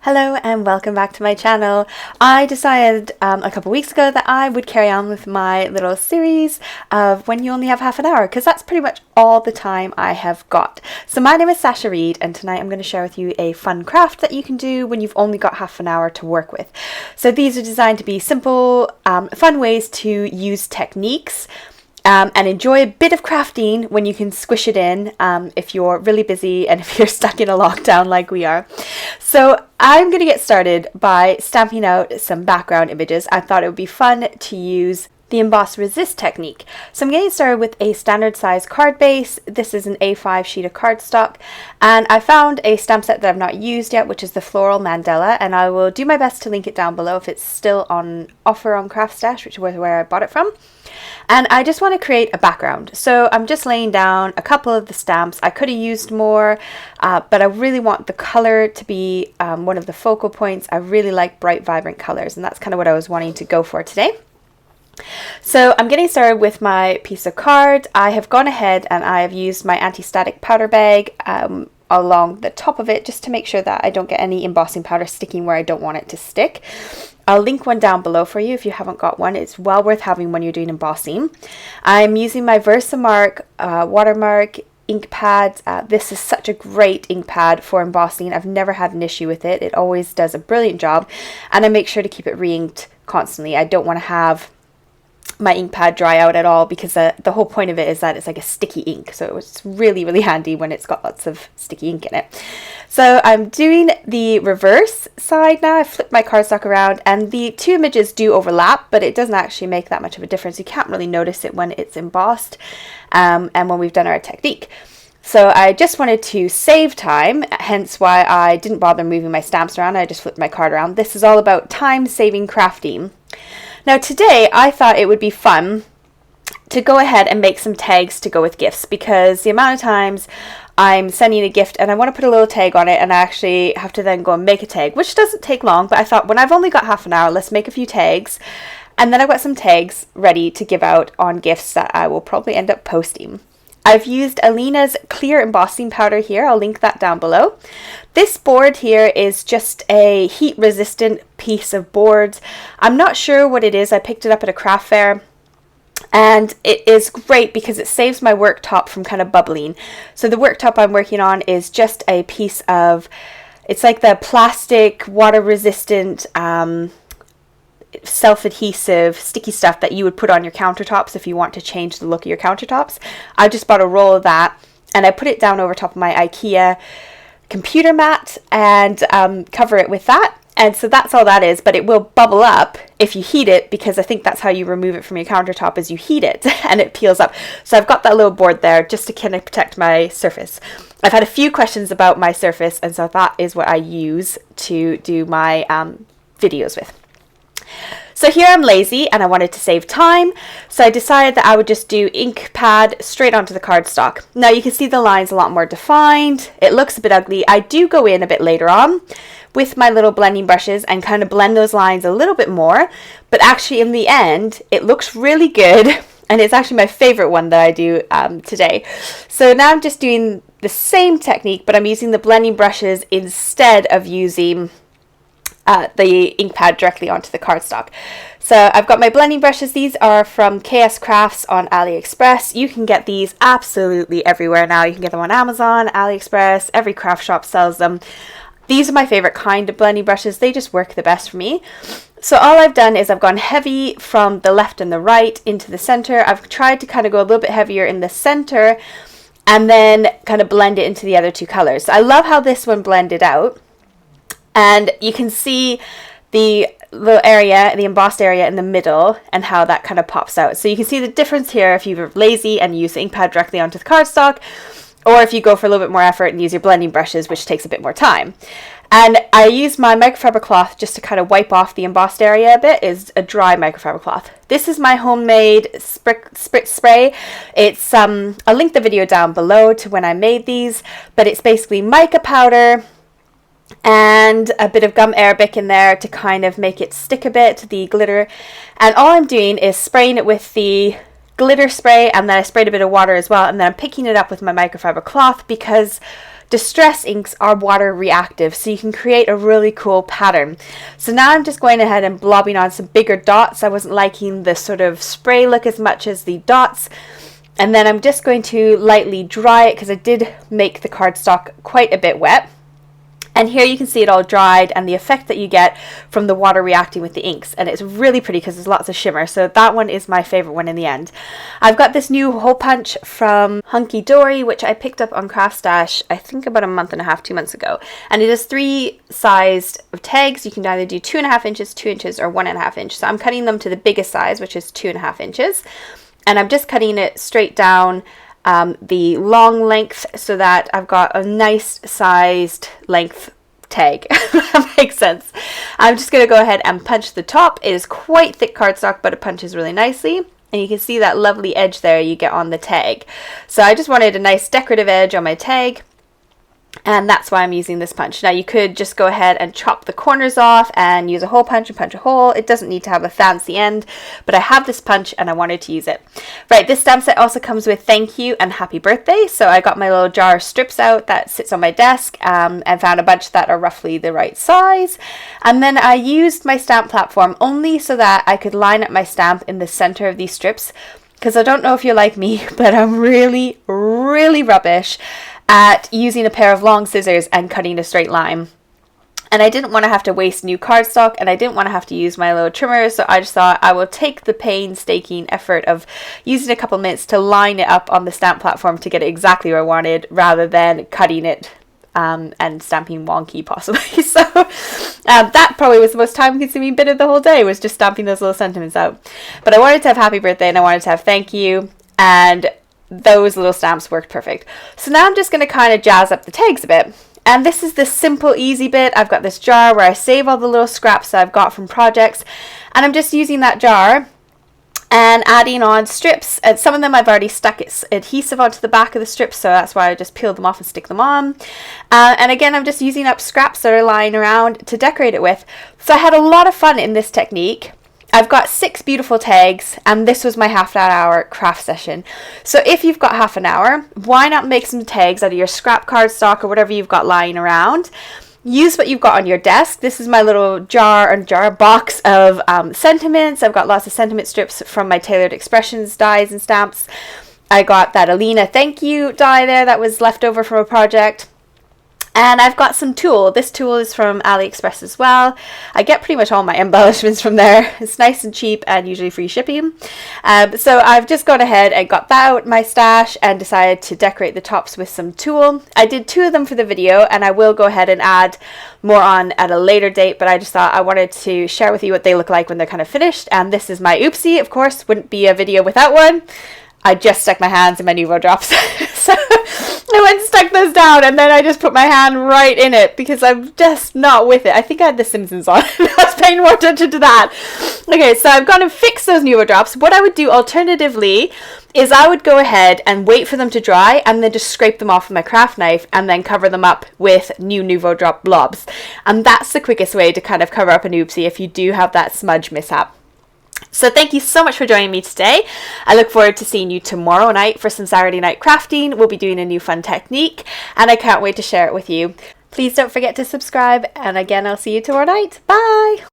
Hello and welcome back to my channel. I decided a couple weeks ago that I would carry on with my little series of when you only have half an hour, because that's pretty much all the time I have got. So my name is Sasha Reade, and tonight I'm going to share with you a fun craft that you can do when you've only got half an hour to work with. So these are designed to be simple, fun ways to use techniques and enjoy a bit of crafting when you can squish it in if you're really busy and if you're stuck in a lockdown like we are. So I'm going to get started by stamping out some background images. I thought it would be fun to use the Emboss resist technique. So I'm getting started with a standard size card base. This is an A5 sheet of cardstock, and I found a stamp set that I've not used yet, which is the Floral Mandala, and I will do my best to link it down below if it's still on offer on Craft Stash, which was where I bought it from. And I just want to create a background. So I'm just laying down a couple of the stamps. I could have used more, but I really want the color to be one of the focal points. I really like bright, vibrant colors, and that's kind of what I was wanting to go for today. So I'm getting started with my piece of card. I have gone ahead and I have used my anti-static powder bag along the top of it just to make sure that I don't get any embossing powder sticking where I don't want it to stick. I'll link one down below for you if you haven't got one. It's well worth having when you're doing embossing. I'm using my Versamark watermark ink pad. This is such a great ink pad for embossing. I've never had an issue with it. It always does a brilliant job, and I make sure to keep it re-inked constantly. I don't want to have my ink pad dry out at all, because the whole point of it is that it's like a sticky ink, so it's really, really handy when it's got lots of sticky ink in it. So I'm doing the reverse side now. I flipped my cardstock around, and the two images do overlap, but it doesn't actually make that much of a difference. You can't really notice it when it's embossed and when we've done our technique. So I just wanted to save time, hence why I didn't bother moving my stamps around. I just flipped my card around. This is all about time-saving crafting. Now today I thought it would be fun to go ahead and make some tags to go with gifts, because the amount of times I'm sending a gift and I want to put a little tag on it and I actually have to then go and make a tag, which doesn't take long, but I thought when I've only got half an hour, let's make a few tags, and then I've got some tags ready to give out on gifts that I will probably end up posting. I've used Alina's clear embossing powder here. I'll link that down below. This board here is just a heat resistant piece of board. I'm not sure what it is. I picked it up at a craft fair, and it is great because it saves my worktop from kind of bubbling. So the worktop I'm working on is just a piece of, it's like the plastic water resistant self-adhesive sticky stuff that you would put on your countertops if you want to change the look of your countertops. I just bought a roll of that and I put it down over top of my IKEA computer mat and cover it with that. And so that's all that is, but it will bubble up if you heat it, because I think that's how you remove it from your countertop, is you heat it and it peels up. So I've got that little board there just to kind of protect my surface. I've had a few questions about my surface, and so that is what I use to do my videos with. So here I'm lazy and I wanted to save time, so I decided that I would just do ink pad straight onto the cardstock. Now you can see the lines a lot more defined. It looks a bit ugly. I do go in a bit later on with my little blending brushes and kind of blend those lines a little bit more, but actually in the end it looks really good, and it's actually my favorite one that I do today. So now I'm just doing the same technique, but I'm using the blending brushes instead of using the ink pad directly onto the cardstock. So I've got my blending brushes. These are from KS Crafts on AliExpress. You can get these absolutely everywhere now. You can get them on Amazon, AliExpress, every craft shop sells them. These are my favorite kind of blending brushes. They just work the best for me. So all I've done is I've gone heavy from the left and the right into the center. I've tried to kind of go a little bit heavier in the center and then kind of blend it into the other two colors. So I love how this one blended out. And you can see the little area, the embossed area in the middle, and how that kind of pops out. So you can see the difference here if you're lazy and use the ink pad directly onto the cardstock, or if you go for a little bit more effort and use your blending brushes, which takes a bit more time. And I use my microfiber cloth just to kind of wipe off the embossed area a bit. Is a dry microfiber cloth. This is my homemade spritz spray. It's I'll link the video down below to when I made these, but it's basically mica powder and a bit of gum arabic in there to kind of make it stick a bit, the glitter. And all I'm doing is spraying it with the glitter spray, and then I sprayed a bit of water as well, and then I'm picking it up with my microfiber cloth, because Distress inks are water reactive, so you can create a really cool pattern. So now I'm just going ahead and blobbing on some bigger dots. I wasn't liking the sort of spray look as much as the dots. And then I'm just going to lightly dry it because I did make the cardstock quite a bit wet. And here you can see it all dried and the effect that you get from the water reacting with the inks. And it's really pretty because there's lots of shimmer. So that one is my favorite one in the end. I've got this new hole punch from Hunky Dory, which I picked up on Craft Stash, I think about a month and a half, 2 months ago. And it is 3 sized tags. You can either do 2.5 inches, 2 inches, or 1.5 inch. So I'm cutting them to the biggest size, which is 2.5 inches. And I'm just cutting it straight down the long length so that I've got a nice sized length tag. That makes sense. I'm just going to go ahead and punch the top. It is quite thick cardstock, but it punches really nicely. And you can see that lovely edge there you get on the tag. So I just wanted a nice decorative edge on my tag. And that's why I'm using this punch. Now you could just go ahead and chop the corners off and use a hole punch and punch a hole. It doesn't need to have a fancy end, but I have this punch and I wanted to use it. Right, this stamp set also comes with thank you and happy birthday. So I got my little jar of strips out that sits on my desk and found a bunch that are roughly the right size. And then I used my stamp platform only so that I could line up my stamp in the center of these strips. Because I don't know if you're like me, but I'm really, really rubbish at using a pair of long scissors and cutting a straight line. And I didn't want to have to waste new cardstock, and I didn't want to have to use my little trimmer, so I just thought I will take the painstaking effort of using a couple minutes to line it up on the stamp platform to get it exactly where I wanted, rather than cutting it and stamping wonky possibly. So that probably was the most time consuming bit of the whole day, was just stamping those little sentiments out. But I wanted to have happy birthday and I wanted to have thank you, and those little stamps worked perfect. So now I'm just going to kind of jazz up the tags a bit. And this is the simple, easy bit. I've got this jar where I save all the little scraps that I've got from projects. And I'm just using that jar and adding on strips. And some of them I've already stuck adhesive onto the back of the strips, so that's why I just peeled them off and stick them on. And again, I'm just using up scraps that are lying around to decorate it with. So I had a lot of fun in this technique. I've got 6 beautiful tags, and this was my half an hour craft session. So if you've got half an hour, why not make some tags out of your scrap cardstock or whatever you've got lying around? Use what you've got on your desk. This is my little jar box of sentiments. I've got lots of sentiment strips from my Tailored Expressions dies and stamps. I got that Alina thank you die there that was left over from a project. And I've got some tulle. This tulle is from AliExpress as well. I get pretty much all my embellishments from there. It's nice and cheap and usually free shipping. So I've just gone ahead and got that out my stash and decided to decorate the tops with some tulle. I did 2 of them for the video, and I will go ahead and add more on at a later date, but I just thought I wanted to share with you what they look like when they're kind of finished. And this is my oopsie, of course, wouldn't be a video without one. I just stuck my hands in my Nuvo drops. So I went and stuck those down, and then I just put my hand right in it because I'm just not with it. I think I had The Simpsons on. I was paying more attention to that. Okay, so I've gone and fixed those Nuvo drops. What I would do alternatively is I would go ahead and wait for them to dry and then just scrape them off with my craft knife and then cover them up with new Nuvo drop blobs. And that's the quickest way to kind of cover up an oopsie if you do have that smudge mishap. So thank you so much for joining me today. I look forward to seeing you tomorrow night for some Saturday night crafting. We'll be doing a new fun technique, and I can't wait to share it with you. Please don't forget to subscribe, and again, I'll see you tomorrow night. Bye!